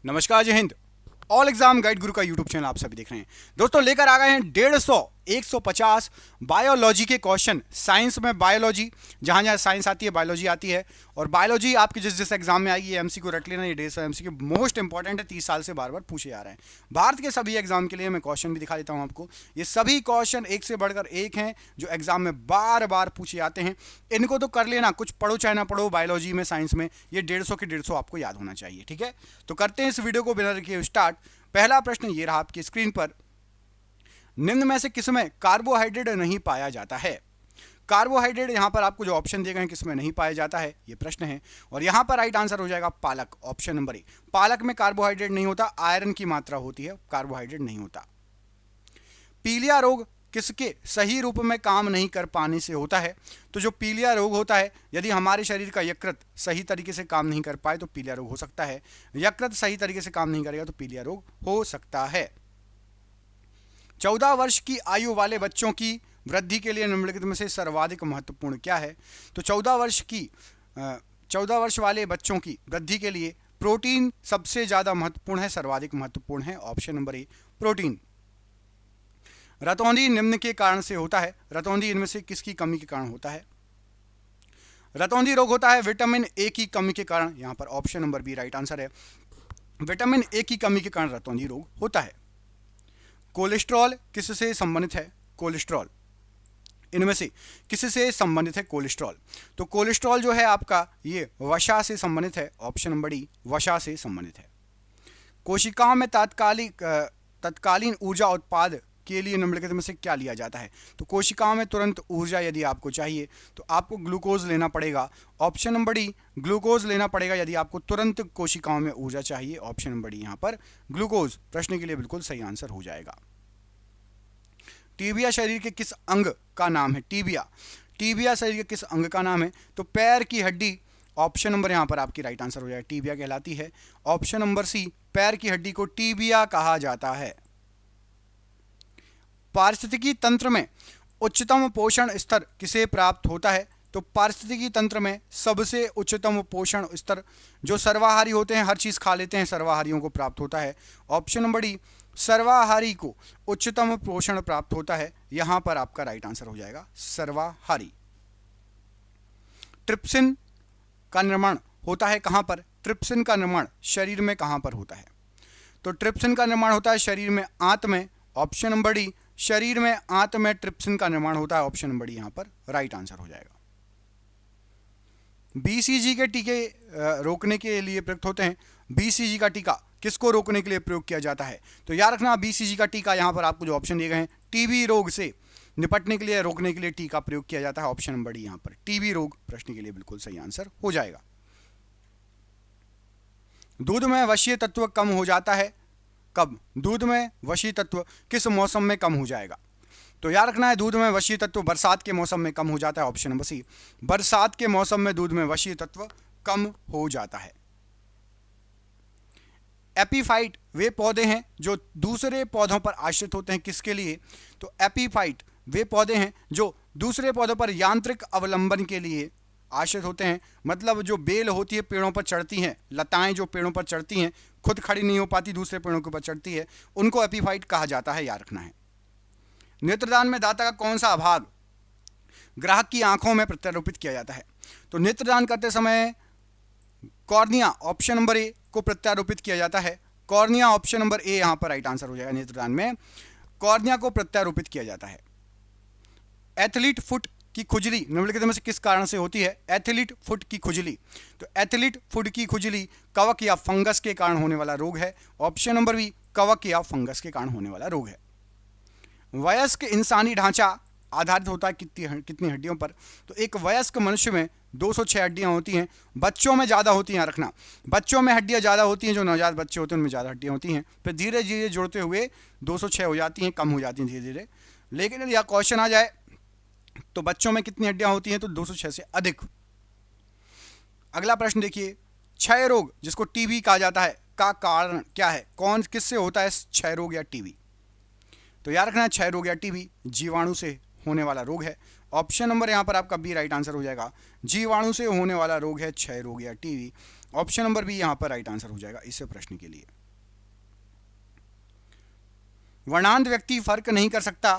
नमस्कार, जय Hind. All exam guide गुरु का यूट्यूब चैनल आप सभी देख रहे हैं। दोस्तों लेकर आ गए हैं 150 150 बायोलॉजी के क्वेश्चन। साइंस में बायोलॉजी, जहां जहां साइंस आती है बायोलॉजी आती है। और बायोलॉजी आपके जिस जिस एग्जाम में आएगी, एमसीक्यू रट लेना, ये 150 एमसीक्यू मोस्ट इंपॉर्टेंट है, 30 साल से बार बार पूछे जा रहे हैं। भारत के सभी एग्जाम के लिए मैं क्वेश्चन भी दिखा देता हूं आपको। ये सभी क्वेश्चन एक से बढ़कर एक हैं जो एग्जाम में बार बार पूछे जाते हैं। इनको तो कर लेना, कुछ पढ़ो चाहे ना पढ़ो, बायोलॉजी में साइंस में ये 150 के 150 आपको याद होना चाहिए। ठीक है, तो करते हैं इस वीडियो को बिना रखे स्टार्ट। पहला प्रश्न ये रहा आपकी स्क्रीन पर। निम्न में से किसमें कार्बोहाइड्रेट नहीं पाया जाता है? कार्बोहाइड्रेट यहां पर आपको जो ऑप्शन दिए गए हैं किसमें नहीं पाया जाता है, ये प्रश्न है। और यहां पर राइट आंसर हो जाएगा पालक, ऑप्शन नंबर ए। पालक में कार्बोहाइड्रेट नहीं होता, आयरन की मात्रा होती है, कार्बोहाइड्रेट नहीं होता। पीलिया रोग किसके सही रूप में काम नहीं कर पाने से होता है? तो जो पीलिया रोग होता है, यदि हमारे शरीर का यकृत सही तरीके से काम नहीं कर पाए तो पीलिया रोग हो सकता है। यकृत सही तरीके से काम नहीं करेगा तो पीलिया रोग हो सकता है। 14 वर्ष की आयु वाले बच्चों की वृद्धि के लिए निम्नलिखित में से सर्वाधिक महत्वपूर्ण क्या है? तो 14 वर्ष वाले बच्चों की वृद्धि के लिए प्रोटीन सबसे ज्यादा महत्वपूर्ण है, सर्वाधिक महत्वपूर्ण है, ऑप्शन नंबर ए प्रोटीन। रतौंधी निम्न के कारण से होता है। रतौंधी इनमें से किसकी कमी के कारण होता है? रतौंधी रोग होता है विटामिन ए की कमी के कारण। यहां पर option number B right answer है, विटामिन ए की कमी के कारण रतौंधी रोग होता है। कोलेस्ट्रॉल किससे संबंधित है? कोलेस्ट्रॉल इनमें से किससे संबंधित है? कोलेस्ट्रॉल। तो कोलेस्ट्रॉल जो है आपका ये वसा से संबंधित है, ऑप्शन नंबर डी वसा से संबंधित है। कोशिकाओं में तत्कालीन ऊर्जा उत्पाद के लिए निम्नलिखित में से क्या लिया जाता है? तो कोशिकाओं में तुरंत ऊर्जा यदि आपको चाहिए तो आपको ग्लूकोज लेना पड़ेगा, ऑप्शन नंबर डी ग्लूकोज लेना पड़ेगा। यदि आपको तुरंत कोशिकाओं में ऊर्जा चाहिए, ऑप्शन नंबर डी यहां पर ग्लूकोज प्रश्न के लिए बिल्कुल सही आंसर हो जाएगा। टीबिया शरीर के किस अंग का नाम है? टीबिया शरीर के किस अंग का नाम है? तो पैर की हड्डी, ऑप्शन नंबर यहां पर आपकी राइट आंसर हो जाएगा, टीबिया कहलाती है। ऑप्शन नंबर सी पैर की हड्डी को टीबिया कहा जाता है। पारिस्थितिकी तंत्र में उच्चतम पोषण स्तर किसे प्राप्त होता है? तो पारिस्थितिकी तंत्र में सबसे उच्चतम पोषण स्तर जो सर्वाहारी होते हैं, हर चीज खा लेते हैं, सर्वाहारियों को प्राप्त होता है। ऑप्शन नंबर डी सर्वाहारी को उच्चतम पोषण प्राप्त होता है। यहां पर आपका राइट आंसर हो जाएगा सर्वाहारी। ट्रिप्सिन का निर्माण होता है कहां पर? ट्रिप्सिन का निर्माण शरीर में कहां पर होता है? तो ट्रिप्सिन का निर्माण होता है शरीर में आंत में, ऑप्शन नंबर डी शरीर में आंत में ट्रिप्सिन का निर्माण होता है, ऑप्शन नंबर डी यहां पर राइट आंसर हो जाएगा। बीसीजी के टीके रोकने के लिए प्रयुक्त होते हैं। बीसीजी का टीका किसको रोकने के लिए प्रयोग किया जाता है? तो याद रखना बीसीजी का टीका यहां पर आपको जो ऑप्शन दिए गए हैं, टीबी रोग से निपटने के लिए, रोकने के लिए टीका प्रयोग किया जाता है, ऑप्शन नंबर डी यहां पर टीबी रोग प्रश्न के लिए बिल्कुल सही आंसर हो जाएगा। दूध में वशीय तत्व कम हो जाता है कब? दूध में वशीय तत्व किस मौसम में कम हो जाएगा? तो याद रखना है दूध में वशीय तत्व बरसात के मौसम में कम हो जाता है, ऑप्शन नंबर सी बरसात के मौसम में दूध में वशीय तत्व कम हो जाता है। एपीफाइट वे पौधे हैं जो दूसरे पौधों पर आश्रित होते हैं, किसके लिए? तो एपीफाइट वे पौधे हैं जो दूसरे पौधों पर यांत्रिक अवलंबन के लिए आश्रित होते हैं। मतलब जो बेल होती है पेड़ों पर चढ़ती हैं, लताएं जो पेड़ों पर चढ़ती हैं, खुद खड़ी नहीं हो पाती, दूसरे पेड़ों के ऊपर चढ़ती है, उनको एपीफाइट कहा जाता है, याद रखना है। नेत्रदान में दाता का कौन सा भाग ग्राहक की आंखों में प्रत्यारोपित किया जाता है? तो नेत्रदान करते समय कॉर्निया, ऑप्शन नंबर ए को प्रत्यारोपित किया जाता है। कॉर्निया ऑप्शन नंबर ए यहां पर राइट आंसर हो जाएगा। नेत्रदान में कॉर्निया को प्रत्यारोपित किया जाता है। एथलीट फुट की खुजली निम्नलिखित में से किस कारण से होती है? एथलीट फुट की खुजली। तो एथलीट फुट की खुजली कवक या फंगस के कारण होने वाला रोग है, ऑप्शन नंबर बी कवक या फंगस के कारण होने वाला रोग है। वयस्क इंसानी ढांचा आधारित होता है कितनी हड्डियों पर? तो एक वयस्क मनुष्य में 206 हड्डियां होती हैं। बच्चों में ज़्यादा होती हैं, रखना बच्चों में हड्डियां ज़्यादा होती हैं, जो नवजात बच्चे होते हैं उनमें ज़्यादा हड्डियां होती हैं, फिर धीरे धीरे जुड़ते हुए 206 हो जाती हैं, कम हो जाती हैं धीरे धीरे। लेकिन यदि क्वेश्चन आ जाए तो बच्चों में कितनी हड्डियां होती हैं? तो 206 से अधिक। अगला प्रश्न देखिए, क्षय रोग जिसको टीबी कहा जाता है का कारण क्या है? कौन किससे होता है क्षय रोग या टीबी? तो याद रखना क्षय रोग या टीबी जीवाणु से होने वाला रोग है, ऑप्शन नंबर यहां पर आपका बी राइट आंसर हो जाएगा। जीवाणु से होने वाला रोग है क्षय रोग या टीबी। ऑप्शन नंबर बी यहां पर राइट आंसर हो जाएगा इस प्रश्न के लिए। वर्णांध व्यक्ति फर्क नहीं कर सकता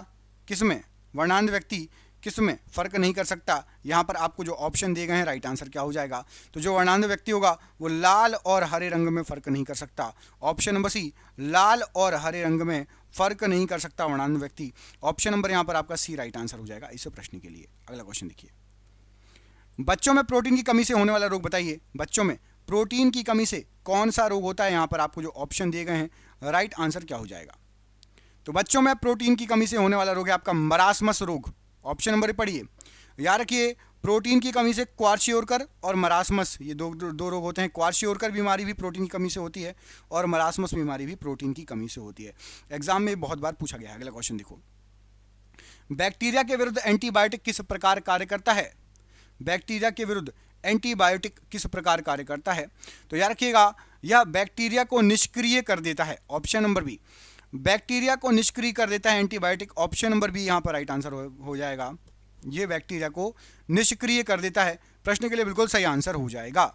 किसमें, वर्णांध व्यक्ति किसमें फर्क नहीं कर सकता, यहां पर आपको जो ऑप्शन दिए गए हैं राइट आंसर क्या हो जाएगा। तो जो वर्णांध व्यक्ति होगा वो लाल और हरे रंग में फर्क नहीं कर सकता। ऑप्शन नंबर सी, लाल और हरे रंग में फर्क नहीं कर सकता वर्णांध व्यक्ति। ऑप्शन नंबर यहां पर आपका सी राइट आंसर हो जाएगा इस प्रश्न के लिए। अगला क्वेश्चन देखिए, बच्चों में प्रोटीन की कमी से होने वाला रोग बताइए। बच्चों में प्रोटीन की कमी से कौन सा रोग होता है, यहां पर आपको जो ऑप्शन दिए गए हैं राइट आंसर क्या हो जाएगा। तो बच्चों में प्रोटीन की कमी से होने वाला रोग है आपका मरासमस रोग। ऑप्शन नंबर पढ़िए, याद रखिए प्रोटीन की कमी से क्वार्शियोरकर और मरासमस ये दो रोग होते हैं। क्वार्शियोरकर बीमारी भी प्रोटीन की कमी से होती है और मरासमस बीमारी भी प्रोटीन की कमी से होती है। एग्जाम में बहुत बार पूछा गया है। अगला क्वेश्चन देखो, बैक्टीरिया के विरुद्ध एंटीबायोटिक किस प्रकार कार्य करता है। बैक्टीरिया के विरुद्ध एंटीबायोटिक किस प्रकार कार्य करता है। तो याद रखिएगा यह बैक्टीरिया को निष्क्रिय कर देता है। ऑप्शन नंबर बी, बैक्टीरिया को निष्क्रिय कर देता है एंटीबायोटिक। ऑप्शन नंबर बी यहां पर राइट आंसर हो जाएगा। यह बैक्टीरिया को निष्क्रिय कर देता है, प्रश्न के लिए बिल्कुल सही आंसर हो जाएगा।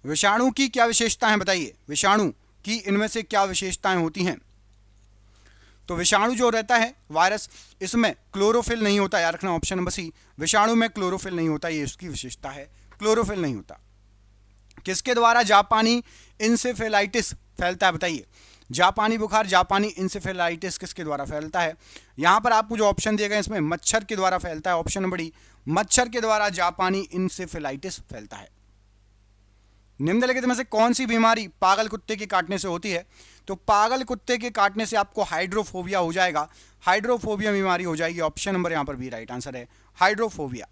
विषाणु की क्या विशेषताएं बताइए, विषाणु की इनमें से क्या विशेषताएं होती हैं। तो विषाणु जो रहता है वायरस, इसमें क्लोरोफिल नहीं होता, याद रखना। ऑप्शन नंबर सी, विषाणु में क्लोरोफिल नहीं होता, ये इसकी विशेषता है, क्लोरोफिल नहीं होता। किसके द्वारा जापानी इंसेफेलाइटिस फैलता है बताइए। जापानी बुखार, जापानी इंसेफेलाइटिस किसके द्वारा फैलता है। यहां पर आपको जो ऑप्शन दिए गए इसमें मच्छर के द्वारा फैलता है। ऑप्शन नंबर डी, मच्छर के द्वारा जापानी इंसेफेलाइटिस फैलता है। निम्नलिखित में से कौन सी बीमारी पागल कुत्ते के काटने से होती है। तो पागल कुत्ते के काटने से आपको हाइड्रोफोबिया हो जाएगा, हाइड्रोफोबिया बीमारी हो जाएगी। ऑप्शन नंबर यहां पर भी राइट आंसर है, हाइड्रोफोबिया।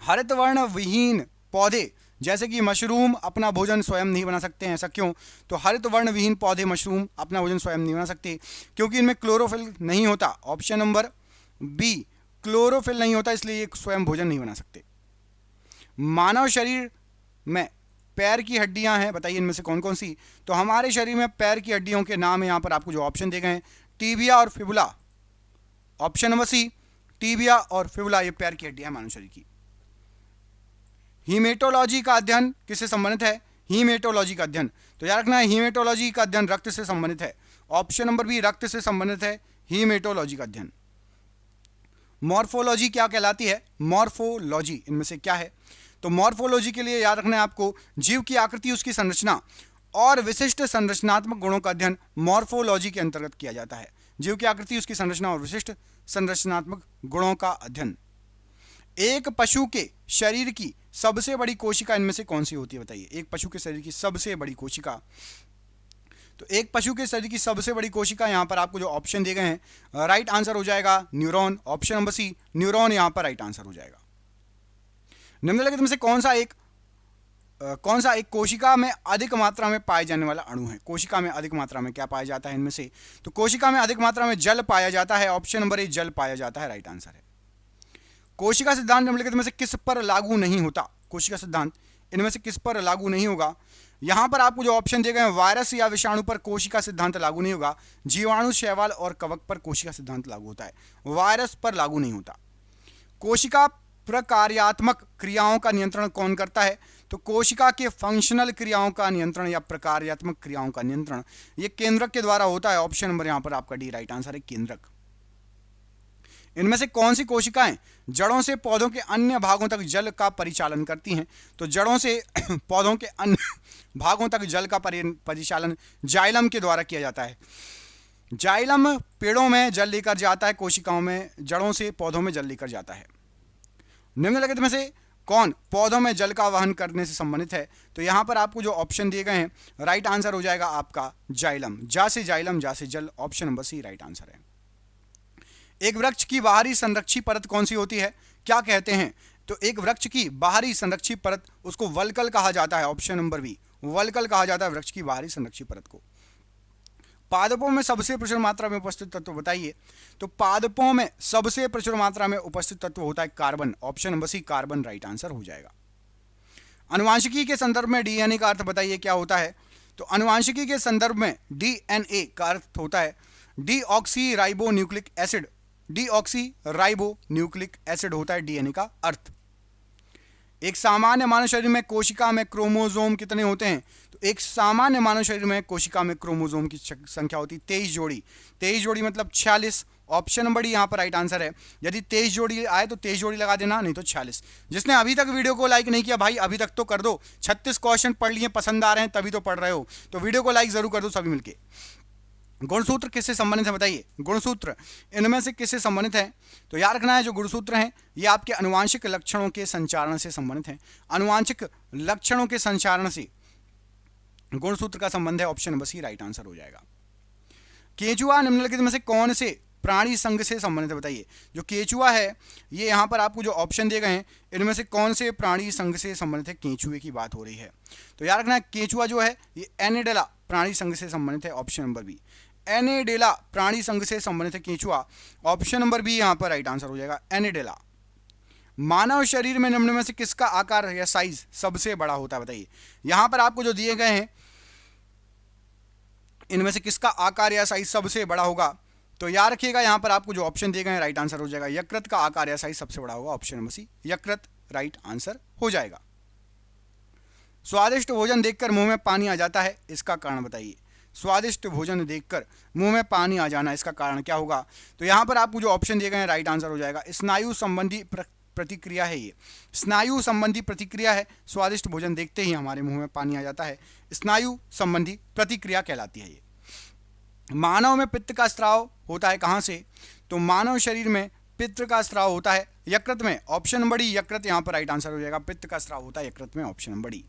हरित वर्ण विहीन पौधे जैसे कि मशरूम अपना भोजन स्वयं नहीं बना सकते हैं, ऐसा क्यों। तो हरित वर्ण विहीन पौधे मशरूम अपना भोजन स्वयं नहीं बना सकते क्योंकि इनमें क्लोरोफिल नहीं होता। ऑप्शन नंबर बी, क्लोरोफिल नहीं होता इसलिए ये स्वयं भोजन नहीं बना सकते। मानव शरीर में पैर की हड्डियां हैं, बताइए इनमें से कौन कौन सी। तो हमारे शरीर में पैर की हड्डियों के नाम है, यहां पर आपको जो ऑप्शन दिए गए हैं टीबिया और fibula. Option number C, tibia और फिबुला ये पैर की हड्डियां मानव शरीर की। हीमेटोलॉजी का अध्ययन किससे संबंधित है। हीमेटोलॉजी का अध्ययन, तो याद रखना है हीमेटोलॉजी का अध्ययन रक्त से संबंधित है। ऑप्शन नंबर बी, रक्त से संबंधित है हीमेटोलॉजी का अध्ययन। मॉर्फोलॉजी क्या कहलाती है। मॉर्फोलॉजी इनमें से क्या है। तो मॉर्फोलॉजी के लिए याद रखना है आपको जीव की आकृति, उसकी संरचना और विशिष्ट संरचनात्मक गुणों का अध्ययन मॉर्फोलॉजी के अंतर्गत किया जाता है। जीव की आकृति, उसकी संरचना और विशिष्ट संरचनात्मक गुणों का अध्ययन। एक पशु के शरीर की सबसे बड़ी कोशिका इनमें से कौन सी होती है बताइए। एक पशु के शरीर की सबसे बड़ी कोशिका, तो एक पशु के शरीर की सबसे बड़ी कोशिका यहां पर आपको जो ऑप्शन दिए गए हैं राइट आंसर हो जाएगा neuron. Option number C, neuron यहां पर राइट आंसर हो जाएगा। निम्नलिखित में से कौन सा एक कोशिका में अधिक मात्रा में पाए जाने वाला अणु है। कोशिका में अधिक मात्रा में क्या पाया जाता है इनमें से। तो कोशिका में अधिक मात्रा में जल पाया जाता है। ऑप्शन नंबर ए, जल पाया जाता है, राइट आंसर है। कोशिका सिद्धांत निम्नलिखित में से किस पर लागू नहीं होता। कोशिका सिद्धांत इनमें से किस पर लागू नहीं होगा। यहां पर आपको जो ऑप्शन दिए गए हैं वायरस या विषाणु पर कोशिका सिद्धांत लागू नहीं होगा। जीवाणु, शैवाल और कवक पर कोशिका सिद्धांत लागू होता है, वायरस पर लागू नहीं होता। कोशिका प्रकार्यात्मक क्रियाओं का नियंत्रण कौन करता है। तो कोशिका के फंक्शनल क्रियाओं का नियंत्रण या प्रकार्यात्मक क्रियाओं का नियंत्रण ये केंद्रक के द्वारा होता है। ऑप्शन नंबर यहां पर आपका डी राइट आंसर है, केंद्रक। इनमें से कौन सी कोशिकाएं जड़ों से पौधों के अन्य भागों तक जल का परिचालन करती हैं। तो जड़ों से पौधों के अन्य भागों तक जल का परिचालन जाइलम के द्वारा किया जाता है। जाइलम पेड़ों में जल लेकर जाता है, कोशिकाओं में जड़ों से पौधों में जल लेकर जाता है। निम्नलिखित में से कौन पौधों में जल का वहन करने से संबंधित है। तो यहां पर आपको जो ऑप्शन दिए गए हैं राइट आंसर हो जाएगा आपका जाइलम। जा से जाइलम, जा से जल। Option number C right answer है। एक वृक्ष की बाहरी संरक्षी परत कौन सी होती है, क्या कहते हैं। तो एक वृक्ष की बाहरी संरक्षी परत उसको वल्कल कहा जाता है। ऑप्शन नंबर बी, वल्कल कहा जाता है वृक्ष की बाहरी संरक्षी परत को। पादपों में सबसे प्रचुर मात्रा में उपस्थित तत्व बताइए। तो पादपों में सबसे प्रचुर मात्रा में उपस्थित तत्व होता है carbon. Option number C, carbon right answer हो जाएगा। अनुवांशिकी के संदर्भ में डीएनए का अर्थ बताइए क्या होता है। तो अनुवांशिकी के संदर्भ में डीएनए का अर्थ होता है deoxy ribo nucleic acid. Deoxy ribo nucleic acid होता है डीएनए का अर्थ। एक सामान्य मानव शरीर में कोशिका में क्रोमोसोम कितने होते हैं? तो एक सामान्य मानव शरीर में कोशिका में क्रोमोसोम की संख्या होती है 23 जोड़ी। 23 जोड़ी मतलब 46। ऑप्शन नंबर डी यहाँ पर राइट आंसर है। यदि 23 जोड़ी आए तो 23 जोड़ी लगा देना, नहीं तो 46। जिसने अभी तक वीडियो को लाइक नहीं किया भाई अभी तक तो कर दो। 36 क्वेश्चन पढ़ लिए, पसंद आ रहे हैं तभी तो पढ़ रहे हो, तो वीडियो को लाइक जरूर कर दो सभी मिलके। गुणसूत्र किससे संबंधित है बताइए? गुणसूत्र इनमें से किससे संबंधित है? तो याद रखना है जो गुणसूत्र हैं ये आपके अनुवांशिक लक्षणों के संचारण से संबंधित हैं। अनुवांशिक लक्षणों के संचारण से गुणसूत्र का संबंध है। Option number C right answer हो जाएगा। केंचुआ निम्नलिखित में से कौन से प्राणी संघ से संबंधित है बताइए? जो केंचुआ है ये यहाँ पर आपको जो ऑप्शन दिए गए हैं इनमें से कौन से प्राणी संघ से संबंधित है? केंचुए की बात हो रही है। तो याद रखना है केंचुआ जो है ये एनेडेला प्राणी संघ से संबंधित है। ऑप्शन नंबर बी एनेडेला प्राणी संघ से संबंधित है केंचुआ। ऑप्शन नंबर बी यहाँ पर राइट आंसर हो जाएगा, एनेडेला। मानव शरीर में निम्न में से किसका आकार या साइज सबसे बड़ा होता है बताइए? यहां पर आपको जो दिए गए हैं इनमें से किसका आकार या साइज सबसे बड़ा होगा? तो याद रखिएगा यहां पर आपको जो ऑप्शन दिए गए हैं राइट आंसर हो जाएगा, यकृत का आकार या साइज सबसे बड़ा होगा। ऑप्शन नंबर सी यकृत राइट आंसर हो जाएगा। स्वादिष्ट भोजन देखकर मुंह में पानी आ जाता है, इसका कारण बताइए? स्वादिष्ट भोजन देखकर मुंह में पानी आ जाना, इसका कारण क्या होगा? तो यहां पर आपको जो ऑप्शन दिए गए हैं राइट आंसर हो जाएगा, स्नायु संबंधी प्रतिक्रिया है। ये स्नायु संबंधी प्रतिक्रिया है। स्वादिष्ट भोजन देखते ही हमारे मुंह में पानी आ जाता है, स्नायु संबंधी प्रतिक्रिया कहलाती है ये। मानव में पित्त का स्राव होता है कहां से? तो मानव शरीर में पित्त का स्राव होता है यकृत में। ऑप्शन नंबर डी यकृत यहां पर राइट आंसर हो जाएगा। पित्त का स्राव होता है यकृत में। Option number D.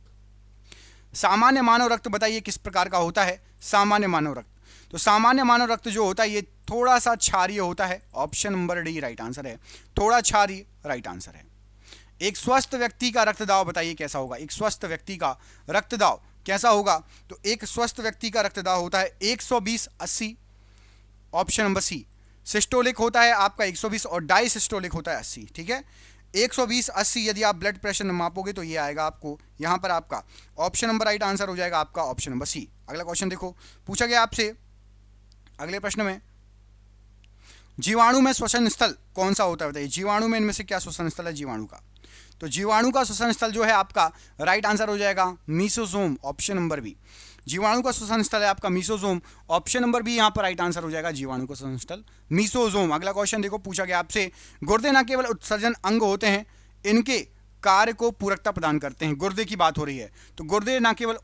सामान्य मानव रक्त बताइए किस प्रकार का होता है? सामान्य मानव रक्त, तो सामान्य मानव रक्त जो होता है ये थोड़ा सा क्षारीय होता है। Option number D right answer है, थोड़ा क्षारीय राइट आंसर है। एक स्वस्थ व्यक्ति का रक्तदाब बताइए कैसा होगा? एक स्वस्थ व्यक्ति का रक्तदाब कैसा होगा? तो एक स्वस्थ व्यक्ति का रक्तदाब होता है 120/80। ऑप्शन नंबर सी। सिस्टोलिक होता है आपका 120 और डायसिस्टोलिक होता है 80। ठीक है, 120/80 यदि आप ब्लड प्रेशर मापोगे तो ये आएगा आपको यहाँ पर आपका ऑप्शन नंबर राइट आंसर हो जाएगा आपका ऑप्शन नंबर सी। अगला क्वेश्चन देखो, पूछा गया आपसे अगले प्रश्न में, जीवाणु में श्वसन स्थल कौन सा होता है बताइए? जीवाणु में इनमें से क्या श्वसन स्थल है जीवाणु का? तो जीवाणु का श्वसन स्थल जो है आपका राइट आंसर हो जाएगा मीसोसोम। Option number B. जीवाणु का श्वसन स्थल है आपका मीसोसोम। ऑप्शन नंबर बी यहाँ पर राइट आंसर हो जाएगा, जीवाणु का श्वसन स्थल मीसोसोम। अगला क्वेश्चन देखो, पूछा गया आपसे, गुर्दे न केवल उत्सर्जन अंग होते हैं, इनके कार्य को पूरकता प्रदान करते हैं। गुर्दे की बात हो रही है, तो गुर्दे न केवल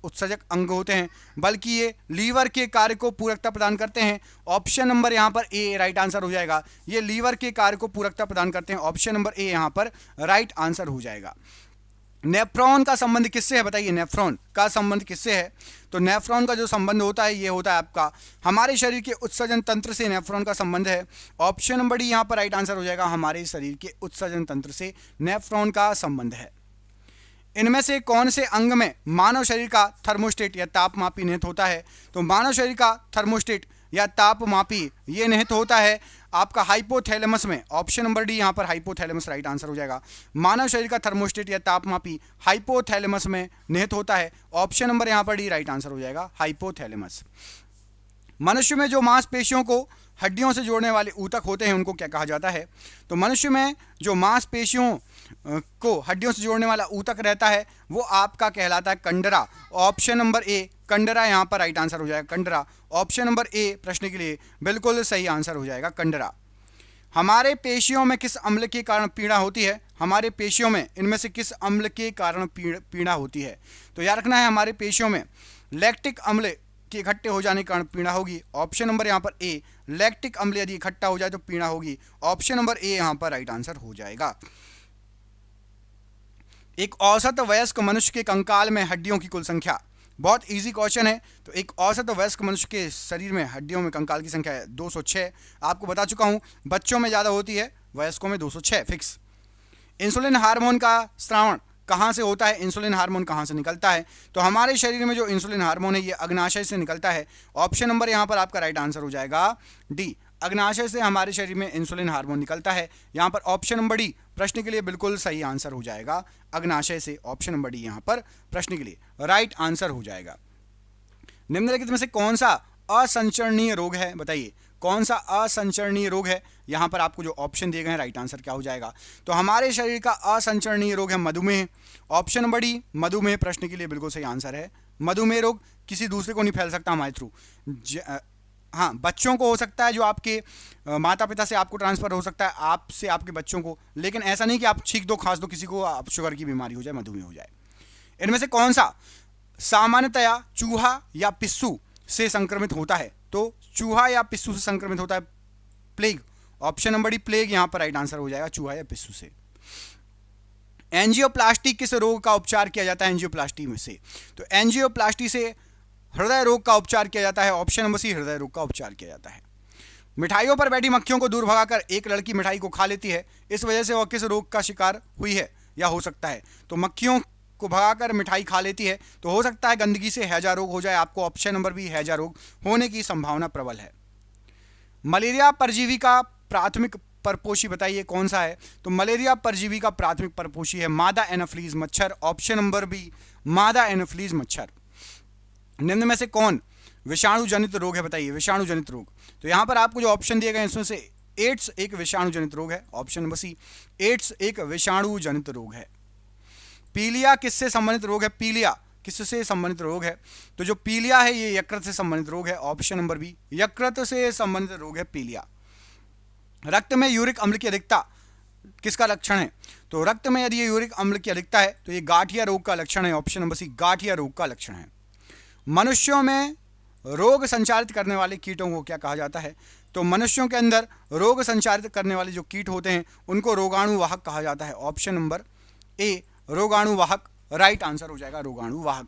उत्सर्जक अंग होते हैं बल्कि ये लीवर के कार्य को पूरकता प्रदान करते हैं। ऑप्शन नंबर यहाँ पर ए राइट आंसर हो जाएगा, ये लीवर के कार्य को पूरकता प्रदान करते हैं। ऑप्शन नंबर ए यहाँ पर राइट आंसर हो जाएगा। नेफ्रॉन का संबंध किससे है बताइए? नेफ्रॉन का संबंध किससे है? तो नेफ्रॉन का जो संबंध होता है ये होता है आपका हमारे शरीर के उत्सर्जन तंत्र से नेफ्रॉन का संबंध है। ऑप्शन नंबर डी यहाँ पर राइट आंसर हो जाएगा, हमारे शरीर के उत्सर्जन तंत्र से नेफ्रॉन का संबंध है। इनमें से कौन से अंग में मानव शरीर का थर्मोस्टेट या तापमापी निहित होता है? तो मानव शरीर का थर्मोस्टेट या तापमापी ये निहित होता है आपका हाइपोथैलेमस में। ऑप्शन नंबर डी यहाँ पर हाइपोथैलेमस राइट आंसर हो जाएगा। मानव शरीर का थर्मोस्टेट या तापमापी हाइपोथैलेमस में निहित होता है। ऑप्शन नंबर यहाँ पर डी राइट आंसर हो जाएगा, हाइपोथैलेमस। मनुष्य में जो मांसपेशियों को हड्डियों से जोड़ने वाले ऊतक होते हैं उनको क्या कहा जाता है? तो मनुष्य में जो मांसपेशियों को हड्डियों से जोड़ने वाला ऊतक रहता है वो आपका कहलाता है कंडरा। ऑप्शन नंबर ए कंडरा यहाँ पर राइट आंसर हो जाएगा, कंडरा। ऑप्शन नंबर ए प्रश्न के लिए बिल्कुल सही आंसर हो जाएगा, कंडरा। हमारे पेशियों में किस अम्ल के कारण पीड़ा होती है? हमारे पेशियों में इनमें से किस अम्ल के कारण पीड़ा होती है? तो याद रखना है हमारे पेशियों में लैक्टिक अम्ल के इकट्ठे हो जाने के कारण पीड़ा होगी। ऑप्शन नंबर यहाँ पर ए, लैक्टिक अम्ल यदि इकट्ठा हो जाए तो पीड़ा होगी। ऑप्शन नंबर ए यहाँ पर राइट आंसर हो जाएगा। एक औसत वयस्क मनुष्य के कंकाल में हड्डियों की कुल संख्या, बहुत इजी क्वेश्चन है। तो एक औसत वयस्क मनुष्य के शरीर में हड्डियों में कंकाल की संख्या है 206। आपको बता चुका हूं, बच्चों में ज़्यादा होती है, वयस्कों में 206 फिक्स। इंसुलिन हार्मोन का स्रावण कहाँ से होता है? इंसुलिन हार्मोन कहाँ से निकलता है? तो हमारे शरीर में जो इंसुलिन हार्मोन है ये अग्नाशय से निकलता है। ऑप्शन नंबर यहाँ पर आपका राइट आंसर हो जाएगा डी, अग्नाशय से हमारे शरीर में इंसुलिन हार्मोन निकलता है। यहाँ पर ऑप्शन नंबर डी प्रश्न के लिए बिल्कुल सही आंसर हो जाएगा, अग्नाशय से। ऑप्शन नंबर डी यहाँ पर प्रश्न के लिए राइट आंसर हो जाएगा। निम्नलिखित में से कौन सा असंचरणीय रोग है बताइए? कौन सा असंचरणीय रोग है? यहाँ पर आपको जो ऑप्शन दिए गए हैं राइट आंसर क्या हो जाएगा? तो हमारे शरीर का असंचरणीय रोग है मधुमेह। ऑप्शन नंबर डी मधुमेह प्रश्न के लिए बिल्कुल सही आंसर है। मधुमेह रोग किसी दूसरे को नहीं फैल सकता हमारे थ्रू। हाँ, बच्चों को हो सकता है, जो आपके माता पिता से आपको ट्रांसफर हो सकता है, आपसे आपके बच्चों को, लेकिन ऐसा नहीं कि आप छींक दो खांस दो किसी को आप शुगर की बीमारी हो जाए, मधुमेह हो जाए। इनमें से कौन सा सामान्यतया चूहा या पिस्सू से संक्रमित होता है? तो चूहा या पिस्सू से संक्रमित होता है plague. Option number D plague यहां पर राइट आंसर हो जाएगा, चूहा या पिस्सू से। एंजियोप्लास्टी किस रोग का उपचार किया जाता है? एंजियोप्लास्टी में से तो एंजियोप्लास्टी से हृदय रोग का उपचार किया जाता है। ऑप्शन नंबर सी हृदय रोग का उपचार किया जाता है। मिठाइयों पर बैठी मक्खियों को दूर भगाकर एक लड़की मिठाई को खा लेती है, इस वजह से वह किस रोग का शिकार हुई है या हो सकता है? तो मक्खियों को भगाकर मिठाई खा लेती है, तो हो सकता है गंदगी से हैजा रोग हो जाए आपको। ऑप्शन नंबर बी हैजा रोग होने की संभावना प्रबल है। मलेरिया परजीवी का प्राथमिक परपोषी बताइए कौन सा है? तो मलेरिया परजीवी का प्राथमिक परपोषी है मादा एनोफिलीज मच्छर। ऑप्शन नंबर बी मादा एनोफिलीज मच्छर। निम्न में से कौन विषाणु जनित रोग है बताइए? विषाणु जनित रोग, तो यहां पर आपको जो ऑप्शन दिए गए हैं इसमें से एड्स एक विषाणु जनित रोग है। ऑप्शन नंबर सी एड्स एक विषाणु जनित रोग है। पीलिया किससे संबंधित रोग है? पीलिया किससे संबंधित रोग है? तो जो पीलिया है ये यकृत से संबंधित रोग है। ऑप्शन नंबर बी यकृत से संबंधित रोग है पीलिया। रक्त में यूरिक अम्ल की अधिकता किसका लक्षण है? तो रक्त में यदि यूरिक अम्ल की अधिकता है तो ये गांठिया रोग का लक्षण है। ऑप्शन नंबर सी गांठिया रोग का लक्षण है। मनुष्यों में रोग संचारित करने वाले कीटों को क्या कहा जाता है? तो मनुष्यों के अंदर रोग संचारित करने वाले जो कीट होते हैं उनको रोगाणुवाहक कहा जाता है। ऑप्शन नंबर ए रोगाणुवाहक राइट आंसर हो जाएगा, रोगाणुवाहक।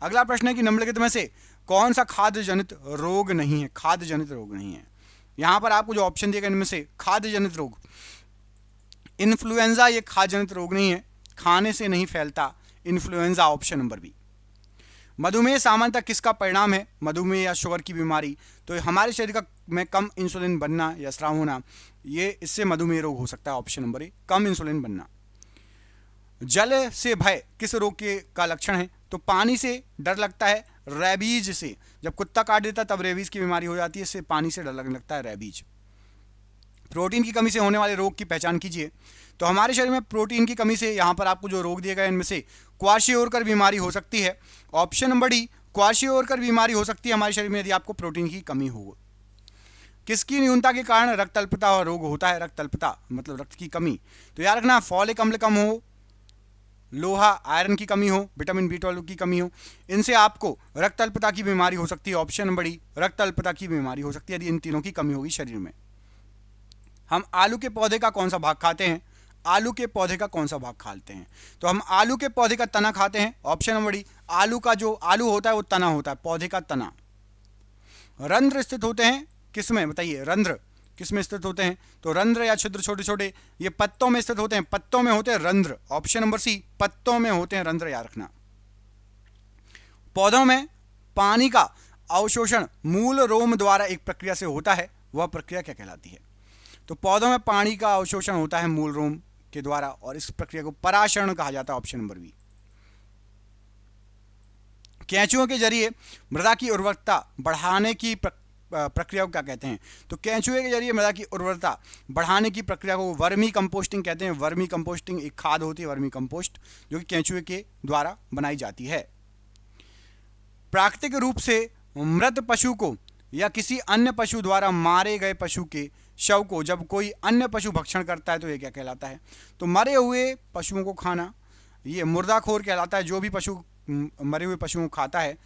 अगला प्रश्न है कि निम्नलिखित में से कौन सा खाद्य जनित रोग नहीं है? खाद्य जनित रोग नहीं है। यहां पर आपको जो ऑप्शन दिए गए इनमें से खाद्य जनित रोग, इन्फ्लुएंजा ये खाद्य जनित रोग नहीं है, खाने से नहीं फैलता इन्फ्लुएंजा। Option number B. मधुमेह सामान्यतः किसका परिणाम है? मधुमेह या शुगर की बीमारी, तो हमारे शरीर का में कम इंसुलिन बनना या स्राव होना, ये इससे मधुमेह रोग हो सकता है। ऑप्शन नंबर ए कम इंसुलिन बनना। जल से भय किस रोग के का लक्षण है? तो पानी से डर लगता है रेबीज से, जब कुत्ता काट देता है तब रेबीज की बीमारी हो जाती है, इससे पानी से डर लगने लगता है रेबीज। प्रोटीन की कमी से होने वाले रोग की पहचान कीजिए। तो हमारे शरीर में प्रोटीन की कमी से यहाँ पर आपको जो रोग दिए गए इनमें से क्वाशियोरकर बीमारी हो सकती है। ऑप्शन नंबर डी क्वाशियोरकर बीमारी हो सकती है हमारे शरीर में यदि आपको प्रोटीन की कमी हो। किसकी न्यूनता के कारण रक्त अल्पता और रोग होता है? रक्त अल्पता मतलब रक्त की कमी, तो याद रखना फॉलिक अम्ल कम हो, लोहा आयरन की कमी हो, विटामिन B12 की कमी हो, इनसे आपको रक्त अल्पता की बीमारी हो सकती है। ऑप्शन नंबर डी रक्त अल्पता की बीमारी हो सकती है यदि इन तीनों की कमी होगी शरीर में। हम आलू के पौधे का कौन सा भाग खाते हैं? आलू के पौधे का कौन सा भाग खाते हैं? तो हम आलू के पौधे का तना खाते हैं। ऑप्शन नंबर डी आलू का जो आलू होता है वो तना होता है, पौधे का तना। रंध्र स्थित होते हैं किसमें बताइए? रंध्र किसमें स्थित होते हैं? तो रंध्र या छिद्र छोटे छोटे ये पत्तों में स्थित होते हैं, पत्तों में होते हैं रंध्र। ऑप्शन नंबर सी पत्तों में होते हैं रंध्र, याद रखना। पौधों में पानी का अवशोषण मूल रोम द्वारा एक प्रक्रिया से होता है, वह प्रक्रिया क्या कहलाती है? तो पौधों में पानी का अवशोषण होता है मूल रोम के द्वारा और इस प्रक्रिया को पराशरण कहा जाता है। Option number B. कैंचुओं के जरिए मृदा की उर्वरता बढ़ाने की प्रक्रिया को क्या कहते हैं? तो केंचुए के जरिए मृदा की उर्वरता बढ़ाने की प्रक्रिया को वर्मी कंपोस्टिंग कहते हैं। वर्मी कंपोस्टिंग एक खाद होती है वर्मी कंपोस्ट, जो कि केंचुए के द्वारा बनाई जाती है। प्राकृतिक रूप से मृत पशु को या किसी अन्य पशु द्वारा मारे गए पशु के शव को जब कोई अन्य पशु भक्षण करता है तो यह क्या कहलाता है? तो मरे हुए पशुओं को खाना ये मुर्दाखोर कहलाता है। जो भी पशु मरे हुए पशुओं को खाता है,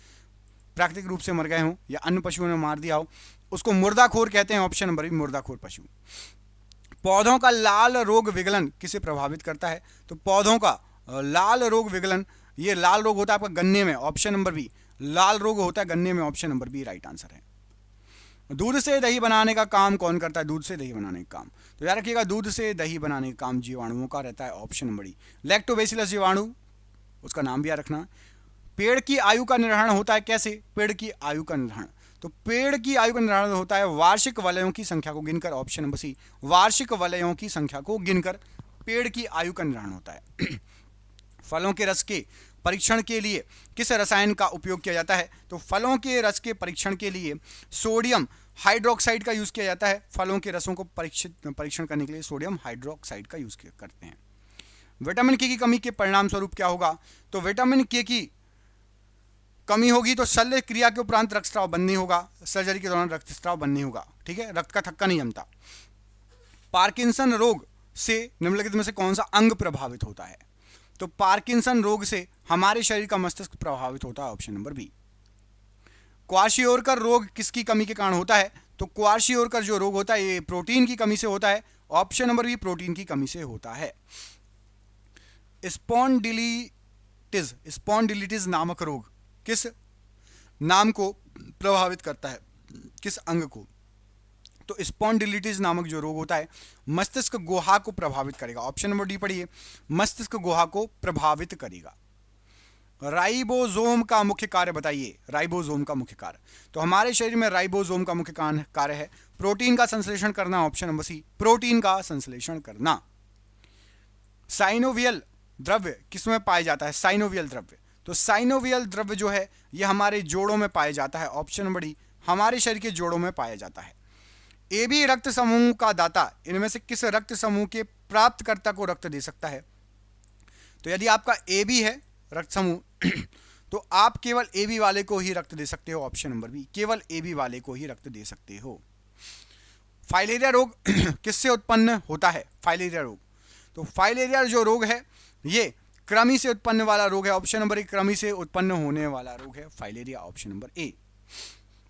प्राकृतिक रूप से मर गए हों या अन्य पशुओं ने मार दिया हो, उसको मुर्दाखोर कहते हैं। ऑप्शन नंबर बी मुर्दाखोर पशु। पौधों का लाल रोग विगलन किसे प्रभावित करता है? तो पौधों का लाल रोग विगलन, ये लाल रोग होता है आपका गन्ने में। ऑप्शन नंबर बी लाल रोग होता है गन्ने में। Option number B right answer है। दूध से दही बनाने का काम कौन करता है? दूध से दही बनाने का काम, तो याद रखिएगा दूध से दही बनाने का काम जीवाणुओं का रहता है। ऑप्शन नंबर डी लैक्टोबैसिलस जीवाणु, उसका नाम भी याद रखना। पेड़ की आयु का निर्धारण होता है कैसे? पेड़ की आयु का निर्धारण, तो पेड़ की आयु का निर्धारण होता है वार्षिक वलयों की संख्या को गिनकर। ऑप्शन नंबर सी वार्षिक वलयों की संख्या को गिनकर पेड़ की आयु का निर्धारण होता है। फलों के रस के परीक्षण के लिए किस रसायन का उपयोग किया जाता है? तो फलों के रस के परीक्षण के लिए सोडियम हाइड्रोक्साइड का यूज किया जाता है फलों के रसों को परीक्षण करने के लिए सोडियम हाइड्रोक्साइड का यूज करते हैं। विटामिन के की कमी के परिणाम स्वरूप क्या होगा? तो विटामिन के की कमी होगी तो शल्य क्रिया के उपरांत रक्तस्राव बंद नहीं होगा, सर्जरी के दौरान रक्तस्राव बंद नहीं होगा, ठीक है, रक्त का थक्का नहीं जमता। पार्किंसन रोग से निम्नलिखित में से कौन सा अंग प्रभावित होता है? तो पार्किंसन रोग से हमारे शरीर का मस्तिष्क प्रभावित होता है, ऑप्शन नंबर बी। क्वाशियोरकर रोग किसकी कमी के कारण होता है? तो क्वाशियोरकर जो रोग होता है ये प्रोटीन की कमी से होता है, ऑप्शन नंबर बी प्रोटीन की कमी से होता है। स्पॉन्डिलिटिस नामक रोग किस नाम को प्रभावित करता है, किस अंग को? तो स्पॉन्डिलिटिस नामक जो रोग होता है मस्तिष्क गुहा को प्रभावित करेगा, ऑप्शन नंबर डी पढ़िए, मस्तिष्क गुहा को प्रभावित करेगा। राइबोसोम का मुख्य कार्य बताइए, राइबोसोम का मुख्य कार्य। तो हमारे शरीर में राइबोसोम का मुख्य कार्य है प्रोटीन का संश्लेषण करना, ऑप्शन नंबर सी, प्रोटीन का संश्लेषण करना। साइनोवियल द्रव्य किसमें पाया जाता है? साइनोवियल द्रव्य, तो साइनोवियल द्रव्य जो है यह हमारे जोड़ों में पाया जाता है, ऑप्शन नंबर डी, हमारे शरीर के जोड़ों में पाया जाता है। ए बी रक्त समूह का दाता इनमें से किस रक्त समूह के प्राप्तकर्ता को रक्त दे सकता है? तो यदि आपका ए बी है रक्त समूह तो आप केवल ए बी वाले को ही रक्त दे सकते हो, ऑप्शन नंबर बी, केवल ए बी वाले को ही रक्त दे सकते हो। फाइलेरिया रोग किससे उत्पन्न होता है? फाइलेरिया रोग, तो फाइलेरिया जो रोग है ये कृमि से उत्पन्न वाला रोग है, ऑप्शन नंबर ए, कृमि से उत्पन्न होने वाला रोग है filaria, option number A.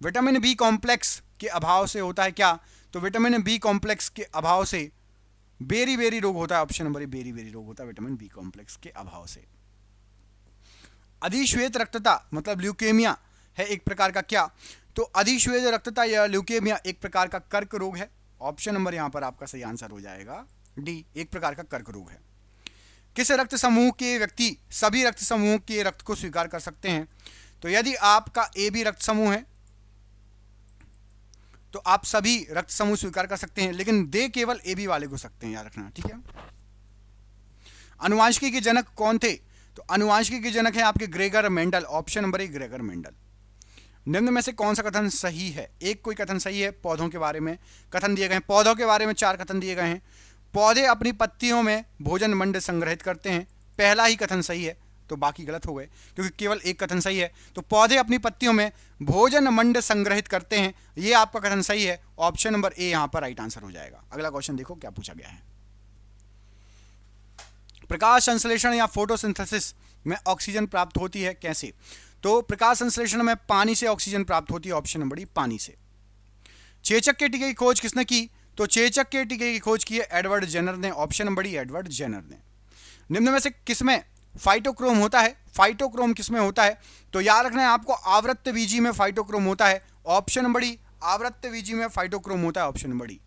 Vitamin B complex के अभाव से होता है क्या? तो विटामिन बी कॉम्प्लेक्स के अभाव से बेरी बेरी रोग होता है, option number A, beriberi रोग होता है विटामिन बी कॉम्प्लेक्स के अभाव से। अधिश्वेत रक्तता मतलब ल्यूकेमिया है एक प्रकार का क्या? तो अधिश्वेत रक्तता या ल्यूकेमिया एक प्रकार का कर्क रोग है, ऑप्शन नंबर यहां पर आपका सही आंसर हो जाएगा डी, एक प्रकार का कर्क रोग है। किस रक्त समूह के व्यक्ति सभी रक्त समूह के रक्त को स्वीकार कर सकते हैं? तो यदि आपका ए बी रक्त समूह है तो आप सभी रक्त समूह स्वीकार कर सकते हैं, लेकिन दे केवल ए बी वाले को सकते हैं, याद रखना, ठीक है। अनुवांशिकी के जनक कौन थे? तो अनुवांशिकी के जनक है आपके ग्रेगर मेंडल, ऑप्शन नंबर ए, ग्रेगर मेंडल। निम्न में से कौन सा कथन सही है? एक कोई कथन सही है, पौधों के बारे में कथन दिए गए हैं, पौधों के बारे में 4 कथन दिए गए हैं। पौधे अपनी पत्तियों में भोजन मंड संग्रहित करते हैं, पहला ही कथन सही है, तो बाकी गलत हो गए क्योंकि केवल एक कथन सही है। तो पौधे अपनी पत्तियों में भोजन मंड संग्रहित करते हैं, ये आपका कथन सही है, ऑप्शन नंबर ए यहां पर राइट आंसर हो जाएगा। अगला क्वेश्चन देखो क्या पूछा गया है। प्रकाश संश्लेषण या फोटोसिंथेसिस में ऑक्सीजन प्राप्त होती है कैसे? तो प्रकाश संश्लेषण में पानी से ऑक्सीजन प्राप्त होती है, ऑप्शन नंबर डी, पानी से। चेचक के टीके की खोज किसने की? तो चेचक के टीके की खोज की है एडवर्ड जेनर ने, option number D, Edward Jenner ने। निम्न में से किसमें फाइटोक्रोम होता है? फाइटोक्रोम किसमें होता है? तो याद रखना है आपको, आवृत्तबीजी में फाइटोक्रोम होता है, ऑप्शन नंबर डी, आवृत्तबीजी में फाइटोक्रोम होता है, ऑप्शन नंबर डी।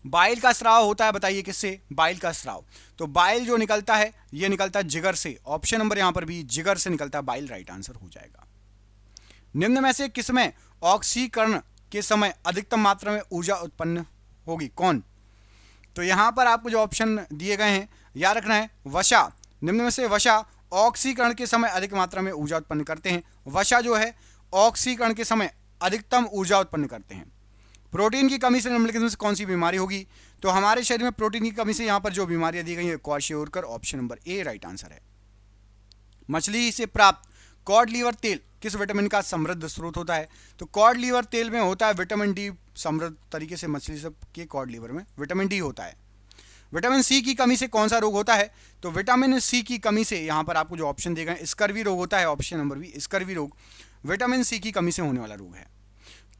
बाइल का स्राव होता है बताइए किससे? बाइल का स्राव, तो बाइल जो निकलता है ये निकलता है जिगर से, ऑप्शन नंबर यहां पर भी जिगर से निकलता है बाइल, राइट आंसर हो जाएगा। निम्न में से किसमें ऑक्सीकरण के समय अधिकतम मात्रा में ऊर्जा उत्पन्न होगी? कौन? तो यहां पर आपको जो ऑप्शन दिए गए हैं याद रखना है, वसा, निम्न में से वसा ऑक्सीकरण के समय अधिक मात्रा में ऊर्जा उत्पन्न करते हैं, वसा जो है ऑक्सीकरण के समय अधिकतम ऊर्जा उत्पन्न करते हैं। प्रोटीन की कमी से निम्नलिखित में से कौन सी बीमारी होगी? तो हमारे शरीर में प्रोटीन की कमी से यहां पर जो बीमारियां दी गई है क्वाशियोरकर, ऑप्शन नंबर ए राइट आंसर है। मछली से प्राप्त कॉड लीवर तेल किस विटामिन का समृद्ध स्रोत होता है? तो कॉड लीवर तेल में होता है विटामिन डी, समृद्ध तरीके से मछली सब के कॉड लीवर में विटामिन डी होता है। विटामिन सी की कमी से कौन सा रोग होता है? तो विटामिन सी की कमी से यहां पर आपको जो ऑप्शन दिए गए स्कर्वी रोग होता है, ऑप्शन नंबर बी, स्कर्वी रोग विटामिन सी की कमी से होने वाला रोग है।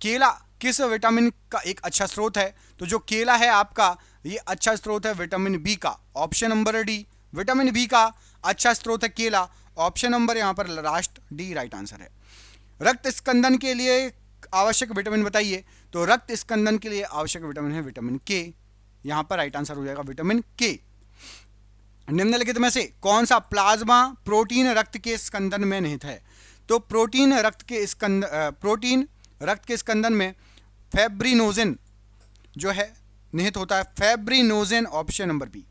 केला किस विटामिन का एक अच्छा स्रोत है? तो जो केला है आपका ये अच्छा स्रोत है विटामिन बी का, option number D, vitamin B का अच्छा स्रोत है केला, ऑप्शन नंबर यहां पर लास्ट डी राइट आंसर है। रक्त स्कंदन के लिए आवश्यक विटामिन बताइए? तो रक्त स्कंदन के लिए आवश्यक विटामिन है विटामिन के, यहां पर राइट आंसर हो जाएगा विटामिन के। निम्नलिखित में से कौन सा प्लाज्मा प्रोटीन रक्त के स्कंदन में निहित है? तो प्रोटीन रक्त के स्कंदन में फैब्रिनोजेन जो है निहित होता है, फैब्रिनोजेन, ऑप्शन नंबर बी।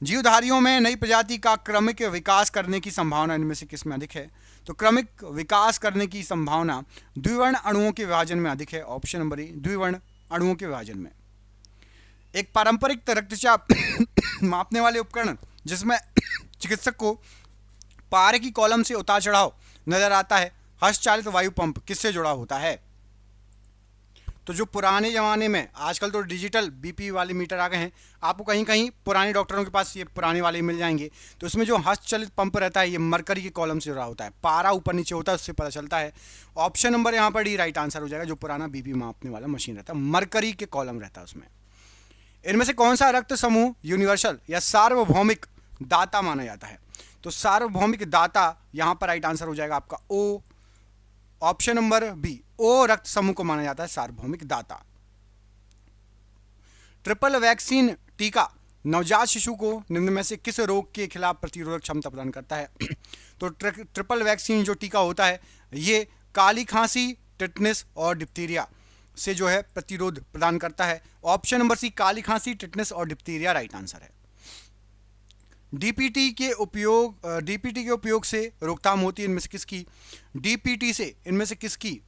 जीवधारियों में नई प्रजाति का क्रमिक विकास करने की संभावना इनमें से किसमें अधिक है? तो क्रमिक विकास करने की संभावना द्विवर्ण अणुओं के विभाजन में अधिक है, ऑप्शन नंबर ए द्विवर्ण अणुओं के विभाजन में। एक पारंपरिक रक्तचाप मापने वाले उपकरण जिसमें चिकित्सक को पारे की कॉलम से उतार चढ़ाव नजर आता है, हस्तचालित वायु पंप किससे जुड़ा होता है? तो जो पुराने ज़माने में, आजकल तो डिजिटल बीपी वाले मीटर आ गए हैं, आपको कहीं कहीं पुराने डॉक्टरों के पास ये पुराने वाले मिल जाएंगे। तो इसमें जो हस्तचलित पंप रहता है ये मरकरी की कॉलम से जुड़ा होता है, पारा ऊपर नीचे होता है, उससे पता चलता है। ऑप्शन नंबर यहाँ पर डी राइट आंसर हो जाएगा। जो पुराना बीपी मापने वाला मशीन रहता है मरकरी के कॉलम रहता है उसमें। इनमें से कौन सा रक्त समूह यूनिवर्सल या सार्वभौमिक दाता माना जाता है? तो सार्वभौमिक दाता यहाँ पर राइट आंसर हो जाएगा आपका ओ, ऑप्शन नंबर बी ओ रक्त समूह को माना जाता है सार्वभौमिक दाता। ट्रिपल वैक्सीन टीका नवजात शिशु को निम्न में से किस रोग के खिलाफ प्रतिरोधक क्षमता प्रदान करता है? तो ट्रिपल वैक्सीन जो टीका होता है ये काली खांसी, टिटनेस और डिप्थीरिया से जो है प्रतिरोध प्रदान करता है। ऑप्शन नंबर सी काली खांसी, टिटनेस और डिप्थीरिया राइट आंसर है। डीपीटी के उपयोग से रोकथाम होती है इनमें से किसकी? डीपीटी से इनमें से किसकी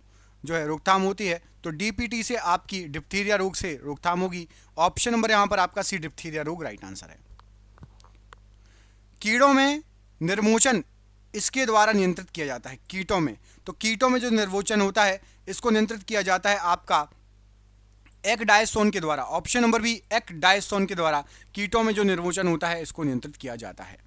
जो है रोकथाम होती है? तो डीपीटी से आपकी डिप्थीरिया रोग से रोकथाम होगी। ऑप्शन नंबर यहां पर आपका सी डिप्थीरिया रोग राइट आंसर है। कीड़ों में निर्मोचन इसके द्वारा नियंत्रित किया जाता है। कीटों में, तो कीटों में जो निर्मोचन होता है इसको नियंत्रित किया जाता है आपका एक्डायसोन के द्वारा। ऑप्शन नंबर बी एक्डायसोन के द्वारा कीटों में जो निर्मोचन होता है इसको नियंत्रित किया जाता है।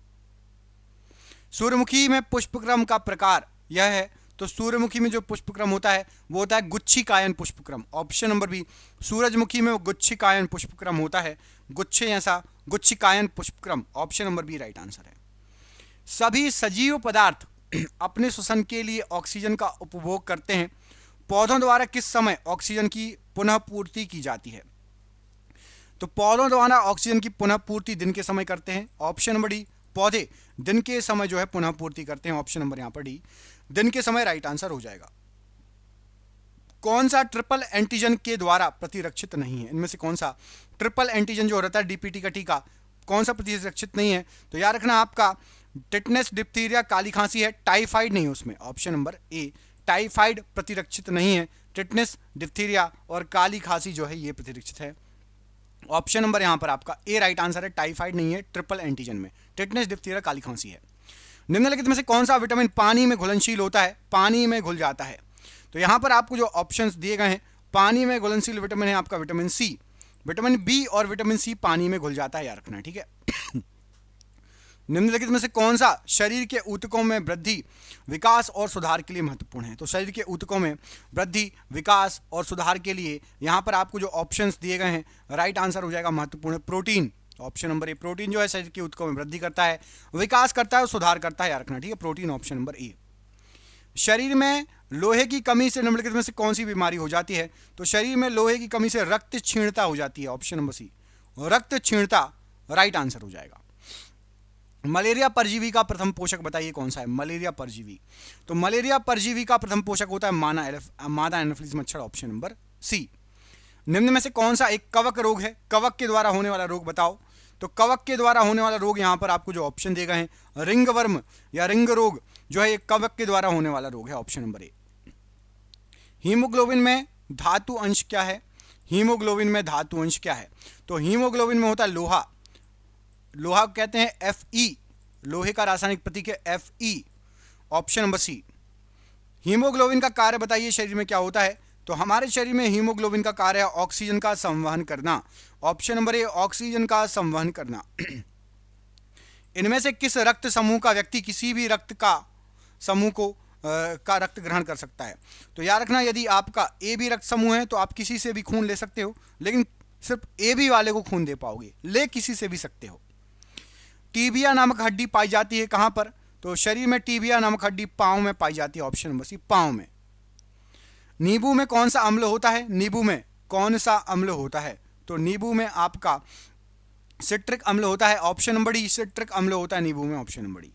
सूर्यमुखी में पुष्पक्रम का प्रकार यह है। तो सूर्यमुखी में जो पुष्पक्रम होता है वो होता है गुच्छिकायन पुष्पक्रम। ऑप्शन नंबर बी सूरजमुखी में गुच्छिकायन पुष्पक्रम होता है, गुच्छे जैसा गुच्छिकायन पुष्पक्रम। Option number B right answer है। सभी सजीव पदार्थ अपने श्वसन के लिए ऑक्सीजन का उपभोग करते हैं। पौधों द्वारा किस समय ऑक्सीजन की पुनः पूर्ति की जाती है? तो पौधों द्वारा ऑक्सीजन की पुनः पूर्ति दिन के समय करते हैं। ऑप्शन नंबर डी पौधे दिन के समय जो है पुनः पूर्ति करते हैं। ऑप्शन नंबर यहां पर डी दिन के समय राइट आंसर हो जाएगा। कौन सा ट्रिपल एंटीजन के द्वारा प्रतिरक्षित नहीं है? इनमें से कौन सा ट्रिपल एंटीजन जो रहता है डीपीटी का टीका कौन सा प्रतिरक्षित नहीं है? तो याद रखना आपका टिटनेस, डिप्थीरिया, काली खांसी है, टाइफाइड नहीं है उसमें। ऑप्शन नंबर ए टाइफाइड प्रतिरक्षित नहीं है। टिटनेस, डिप्थीरिया और काली खांसी जो है ये प्रतिरक्षित है। ऑप्शन नंबर यहां पर आपका ए राइट आंसर है। टाइफाइड नहीं है ट्रिपल एंटीजन में, टिटनेस, डिप्थीरिया, काली खांसी है। निम्नलिखित में से कौन सा विटामिन पानी में घुलनशील होता है, पानी में घुल जाता है? तो यहां पर आपको जो ऑप्शंस दिए गए हैं पानी में घुलनशील विटामिन है आपका विटामिन सी, विटामिन बी और विटामिन सी पानी में घुल जाता है, याद रखना, ठीक है। निम्नलिखित में से कौन सा शरीर के ऊतकों में वृद्धि, विकास और सुधार के लिए महत्वपूर्ण है? तो शरीर के ऊतकों में वृद्धि, विकास और सुधार के लिए यहां पर आपको जो ऑप्शंस दिए गए हैं राइट आंसर हो जाएगा महत्वपूर्ण प्रोटीन। ऑप्शन नंबर ए प्रोटीन जो है शरीर के ऊतकों में वृद्धि करता है, विकास करता है और सुधार करता है, याद रखना, ठीक है, प्रोटीन ऑप्शन नंबर ए। शरीर में लोहे की कमी से निम्नलिखित में से कौन सी बीमारी हो जाती है? तो शरीर में लोहे की कमी से रक्त क्षीणता हो जाती है। ऑप्शन नंबर सी रक्त क्षीणता राइट आंसर हो जाएगा। मलेरिया परजीवी का प्रथम पोषक बताइए कौन सा है? मलेरिया परजीवी, तो मलेरिया परजीवी का प्रथम पोषक होता है मादा एनोफिलीज मच्छर। Option number C. निम्न में से कौन सा एक कवक रोग है? कवक के द्वारा होने वाला रोग बताओ। तो कवक के द्वारा होने वाला रोग यहां पर आपको जो ऑप्शन दिए गए हैं रिंगवर्म या रिंग रोग जो है एक कवक के द्वारा होने वाला रोग है। ऑप्शन नंबर ए। हीमोग्लोबिन में धातु अंश क्या है? हीमोग्लोबिन में धातु अंश क्या है? तो हीमोग्लोबिन में होता है लोहा, लोहा कहते हैं Fe, लोहे का रासायनिक प्रतीक है Fe। Option number C. Haemoglobin का कार्य बताइए शरीर में क्या होता है? तो हमारे शरीर में हीमोग्लोबिन का कार्य है ऑक्सीजन का संवहन करना। ऑप्शन नंबर ए ऑक्सीजन का संवहन करना। इनमें से किस रक्त समूह का व्यक्ति किसी भी रक्त का समूह को का रक्त ग्रहण कर सकता है? तो याद रखना यदि आपका ए बी रक्त समूह है तो आप किसी से भी खून ले सकते हो, लेकिन सिर्फ ए बी वाले को खून दे पाओगे, ले किसी से भी सकते हो। टीबिया नामक हड्डी पाई जाती है कहां पर? तो शरीर में टीबिया नामक हड्डी पांव में पाई जाती है। ऑप्शन नंबर सी पांव में। नींबू में कौन सा अम्ल होता है? नींबू में कौन सा अम्ल होता है? तो नींबू में आपका सिट्रिक अम्ल होता है। ऑप्शन नंबर डी सिट्रिक अम्ल होता है नींबू में। Option number D.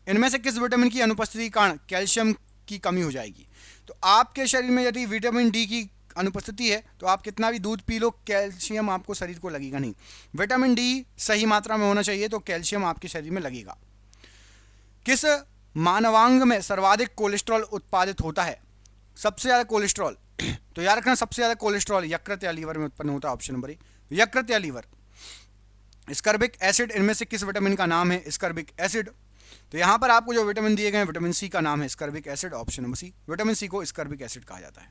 इनमें से किस विटामिन की अनुपस्थिति के कारण कैल्शियम की कमी हो जाएगी? तो आपके शरीर में यदि विटामिन डी की अनुपस्थिति है तो आप कितना भी दूध पी लो कैल्शियम आपको शरीर को लगेगा नहीं। विटामिन डी सही मात्रा में होना चाहिए तो कैल्शियम आपके शरीर में लगेगा। किस मानवांग में सर्वाधिक कोलेस्ट्रॉल उत्पादित होता है? सबसे ज्यादा कोलेस्ट्रॉल तो याद रखना, सबसे ज्यादा कोलेस्ट्रॉल यकृत या लीवर में उत्पन्न होता है। ऑप्शन नंबर ए, यकृत या लीवर। स्कर्बिक एसिड इनमें से किस विटामिन का नाम है? Ascorbic acid. तो यहां पर आपको जो विटामिन दिए गए हैं, विटामिन सी का नाम है ascorbic acid. Option number C, vitamin C को स्कर्बिक एसिड कहा जाता है।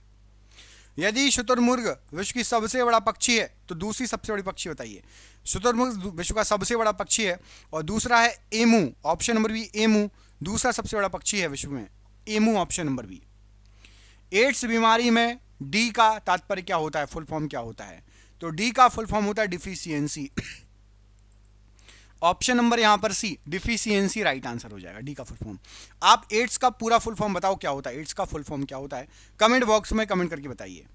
यदि शुतुरमुर्ग विश्व की सबसे बड़ा पक्षी है तो दूसरी सबसे बड़ी पक्षी बताइए। शुतुरमुर्ग विश्व का सबसे बड़ा पक्षी है और दूसरा है emu. Option number B, emu दूसरा सबसे बड़ा पक्षी है विश्व में, emu. Option number B. AIDS बीमारी में डी का तात्पर्य क्या होता है, फुल फॉर्म क्या होता है? तो डी का फुल फॉर्म होता है डिफिशियंसी। ऑप्शन नंबर यहां पर सी, डिफिशियंसी राइट आंसर हो जाएगा, डी का फुल फॉर्म। आप एड्स का पूरा फुल फॉर्म बताओ क्या होता है, एड्स का फुल फॉर्म क्या होता है? कमेंट बॉक्स में कमेंट करके बताइए।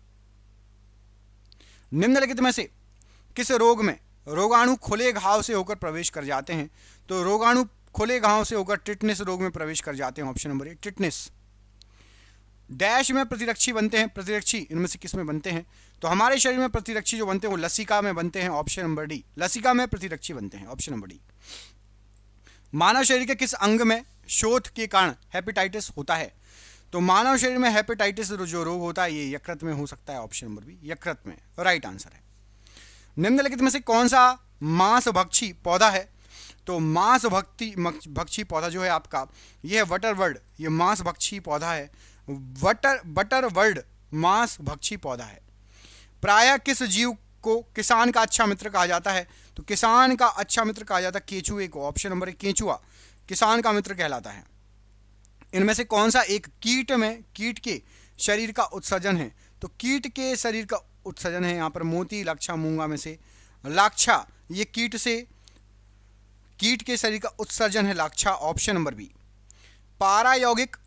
निम्नलिखित में से किस रोग में रोगाणु खुले घाव से होकर प्रवेश कर जाते हैं? तो रोगाणु खुले घाव से होकर टिटनेस रोग में प्रवेश कर जाते हैं। ऑप्शन नंबर ए, टिटनेस। डैश में प्रतिरक्षी बनते हैं, प्रतिरक्षी इनमें से किस में बनते हैं? तो हमारे शरीर में प्रतिरक्षी जो बनते हैं वो लसिका में बनते हैं। ऑप्शन नंबर डी, लसिका में प्रतिरक्षी बनते हैं। Option number D. मानव शरीर के किस अंग में शोथ के कारण हेपेटाइटिस होता है? तो मानव शरीर में हेपेटाइटिस जो रोग होता है ये यकृत में हो सकता है। ऑप्शन नंबर बी, यकृत में राइट आंसर है। निम्नलिखित में से कौन सा मांसभक्षी पौधा है? तो मांसभक्षी पौधा जो है आपका, यह है वटरवर्ड, ये मांसभक्षी पौधा है। बटरवर्ड मांसभक्षी पौधा है। प्रायः किस जीव को किसान का अच्छा मित्र कहा जाता है? तो किसान का अच्छा मित्र कहा जाता है केंचुए को। ऑप्शन नंबर एक, केंचुआ किसान का मित्र कहलाता है। इनमें से कौन सा एक कीट के शरीर का उत्सर्जन है? तो कीट के शरीर का उत्सर्जन है यहाँ पर मोती, लाक्षा, मूंगा में से लाक्षा, ये कीट के शरीर का उत्सर्जन है लाक्षा। Option number B. पारायौगिक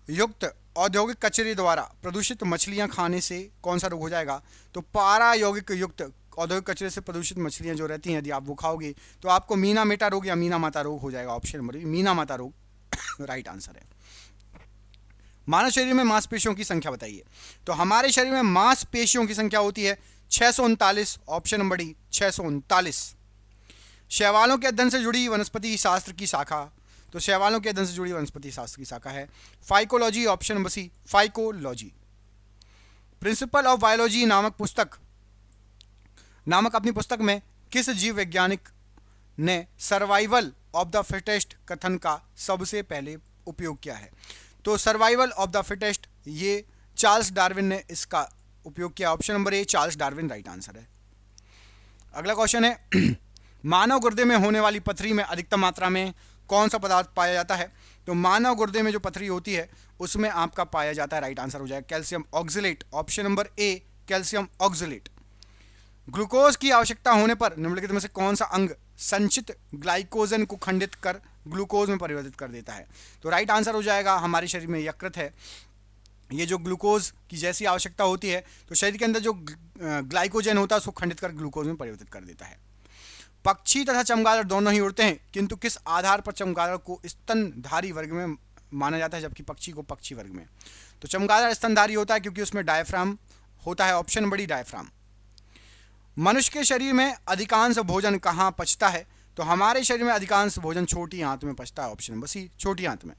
युक्त औद्योगिक कचरे द्वारा प्रदूषित मछलियां खाने से कौन सा रोग हो जाएगा? तो पारायौगिक युक्त औद्योगिक कचरे से प्रदूषित मछलियां जो रहती हैं यदि आप वो खाओगे तो आपको मीना मेटा रोग या मीना माता रोग हो जाएगा। ऑप्शन नंबर बी, मीना माता रोग राइट आंसर है। मानव शरीर में मांसपेशियों की संख्या बताइए। तो हमारे शरीर में मांसपेशियों की संख्या होती है 639। Option number D, 639। शैवालों के अध्ययन से जुड़ी वनस्पति शास्त्र की शाखा? तो शैवालों के अध्ययन से जुड़ी वनस्पति शास्त्र की शाखा है phycology. Option number C, phycology. Principle of biology नामक अपनी पुस्तक में किस जीव वैज्ञानिक ने सर्वाइवल ऑफ द फिटेस्ट कथन का सबसे पहले उपयोग किया है? तो सर्वाइवल ऑफ द फिटेस्ट ये चार्ल्स डार्विन ने इसका उपयोग किया। ऑप्शन नंबर ए, चार्ल्स डार्विन राइट आंसर है। अगला क्वेश्चन है मानव गुर्दे में होने वाली पथरी में अधिकतम मात्रा में कौन सा पदार्थ पाया जाता है? तो मानव गुर्दे में जो पथरी होती है उसमें आपका पाया जाता है, राइट आंसर हो जाएगा कैल्शियम ऑक्सलेट। ऑप्शन नंबर ए, कैल्शियम ऑक्सलेट। ग्लूकोज की आवश्यकता होने पर निम्नलिखित में से कौन सा अंग संचित ग्लाइकोजन को खंडित कर ग्लूकोज में परिवर्तित कर देता है? तो राइट आंसर हो जाएगा हमारे शरीर में यकृत है। ये जो ग्लूकोज की जैसी आवश्यकता होती है तो शरीर के अंदर जो ग्लाइकोजन होता है उसको खंडित कर ग्लूकोज में परिवर्तित कर देता है। पक्षी तथा चमगादड़ दोनों ही उड़ते हैं, किंतु किस आधार पर चमगादड़ को स्तनधारी वर्ग में माना जाता है जबकि पक्षी को पक्षी वर्ग में? तो चमगादड़ स्तनधारी होता है क्योंकि उसमें डायफ्राम होता है। ऑप्शन बड़ी, डायफ्राम। मनुष्य के शरीर में अधिकांश भोजन कहाँ पचता है? तो हमारे शरीर में अधिकांश भोजन छोटी आंत में पचता है। ऑप्शन नंबर सी, छोटी आंत में।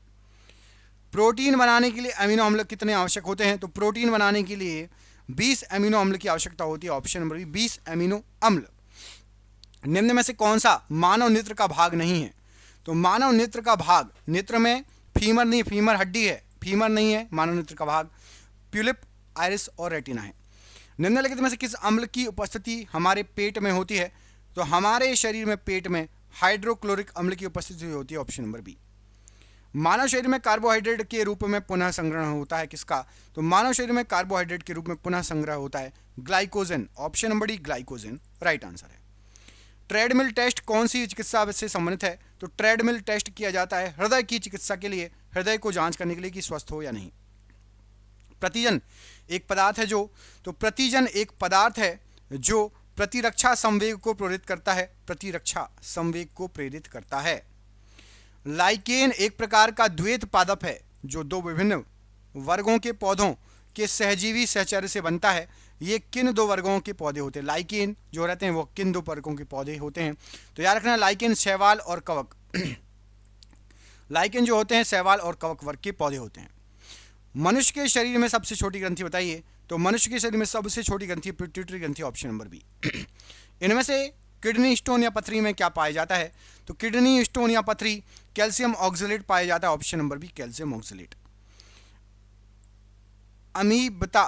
प्रोटीन बनाने के लिए अमीनो अम्ल कितने आवश्यक होते हैं? तो प्रोटीन बनाने के लिए 20 अमीनो अम्ल की आवश्यकता होती है। ऑप्शन नंबर बी, 20 अमीनो अम्ल। निम्न में से कौन सा मानव नेत्र का भाग नहीं है? तो मानव नेत्र का भाग, नेत्र में फीमर नहीं, फीमर हड्डी है, फीमर नहीं है मानव नेत्र का भाग। प्यूलिप, आइरिस और रेटिना है। निम्नलिखित में से किस अम्ल की उपस्थिति हमारे पेट में होती है? तो हमारे शरीर में पेट में हाइड्रोक्लोरिक अम्ल की उपस्थिति होती है। Option number B. मानव शरीर में कार्बोहाइड्रेट के रूप में पुनः संग्रहण होता है किसका? तो मानव शरीर में कार्बोहाइड्रेट के रूप में पुनः संग्रह होता है glycogen. Option number D, glycogen right answer है। ट्रेडमिल टेस्ट कौन सी चिकित्सा से संबंधित है? तो ट्रेडमिल टेस्ट किया जाता है हृदय की चिकित्सा के लिए, हृदय को जांच करने के लिए कि स्वस्थ हो या नहीं। प्रतिजन एक पदार्थ है प्रतिजन एक पदार्थ है जो प्रतिरक्षा संवेग को प्रेरित करता है, प्रतिरक्षा संवेग को प्रेरित करता है। लाइकेन एक प्रकार का द्वैत पादप है जो दो विभिन्न वर्गों के पौधों के सहजीवी सहचर्य से बनता है। ये किन दो वर्गों के पौधे होते हैं? लाइकेन जो रहते हैं वो किन दो वर्गों के पौधे होते हैं? तो याद रखना लाइकेन शैवाल और कवक। लाइकेन जो होते हैं शैवाल और कवक वर्ग के पौधे होते हैं। मनुष्य के शरीर में सबसे छोटी ग्रंथि बताइए। तो मनुष्य के शरीर में सबसे छोटी ग्रंथि पिट्यूटरी ग्रंथि, ऑप्शन नंबर बी। इनमें से किडनी स्टोन या पथरी में क्या पाया जाता है? तो किडनी स्टोन या पथरी कैल्शियम ऑक्सलेट पाया जाता है, option number B calcium oxalate. अमीबता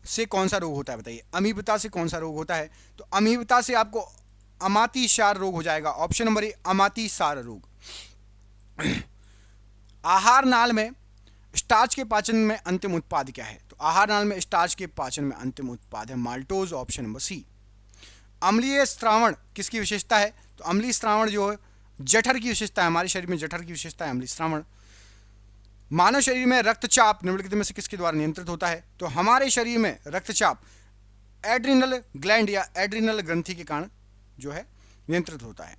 से कौन सा रोग होता है बताइए? अमीबता से कौन सा रोग होता है? तो अमीबता से आपको अमातिसार रोग हो जाएगा, ऑप्शन नंबर ए अमातिसार रोग। आहार नाल में स्टार्च के पाचन में अंतिम उत्पाद क्या है? तो आहार नाल में स्टार्च के पाचन में अंतिम उत्पाद है माल्टोज, ऑप्शन नंबर सी। अम्लीय स्त्रावण किसकी विशेषता है? तो अम्लीय स्त्रावण जो है जठर की विशेषता है, हमारे शरीर में जठर की विशेषता है अम्लीय स्त्रावण। मानव शरीर में रक्तचाप निम्नलिखित में से किसके द्वारा नियंत्रित होता है? तो हमारे शरीर में रक्तचाप एड्रिनल ग्लैंड या एड्रिनल ग्रंथि के कारण जो है नियंत्रित होता है।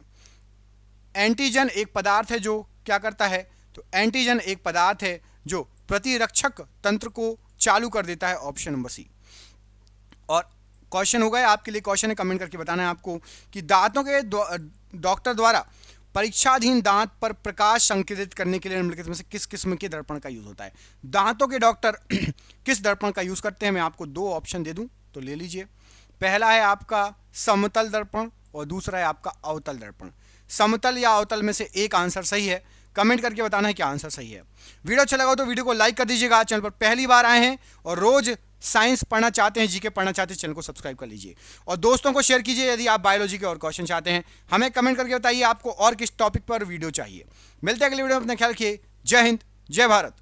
एंटीजन एक पदार्थ है जो क्या करता है? तो एंटीजन एक पदार्थ है जो प्रतिरक्षक तंत्र को चालू कर देता है, ऑप्शन नंबर सी। और क्वेश्चन हो गए आपके लिए, क्वेश्चन है कमेंट करके बताना है आपको कि दांतों के डॉक्टर द्वारा परीक्षाधीन दांत पर प्रकाश संकेतित करने के लिए निम्नलिखित में से किस किस्म के दर्पण का यूज होता है? दांतों के डॉक्टर किस दर्पण का यूज करते हैं? मैं आपको दो ऑप्शन दे दूं तो ले लीजिए। पहला है आपका समतल दर्पण और दूसरा है आपका अवतल दर्पण। समतल या अवतल में से एक आंसर सही है, कमेंट करके बताना है क्या आंसर सही है। वीडियो अच्छा लगा तो वीडियो को लाइक कर दीजिएगा। चैनल पर पहली बार आए हैं और रोज साइंस पढ़ना चाहते हैं, जीके पढ़ना चाहते हैं, चैनल को सब्सक्राइब कर लीजिए और दोस्तों को शेयर कीजिए यदि आप बायोलॉजी के और क्वेश्चन चाहते हैं। हमें कमेंट करके बताइए आपको और किस टॉपिक पर वीडियो चाहिए। मिलते हैं अगले वीडियो में, अपना ख्याल रखिए। जय हिंद, जय भारत।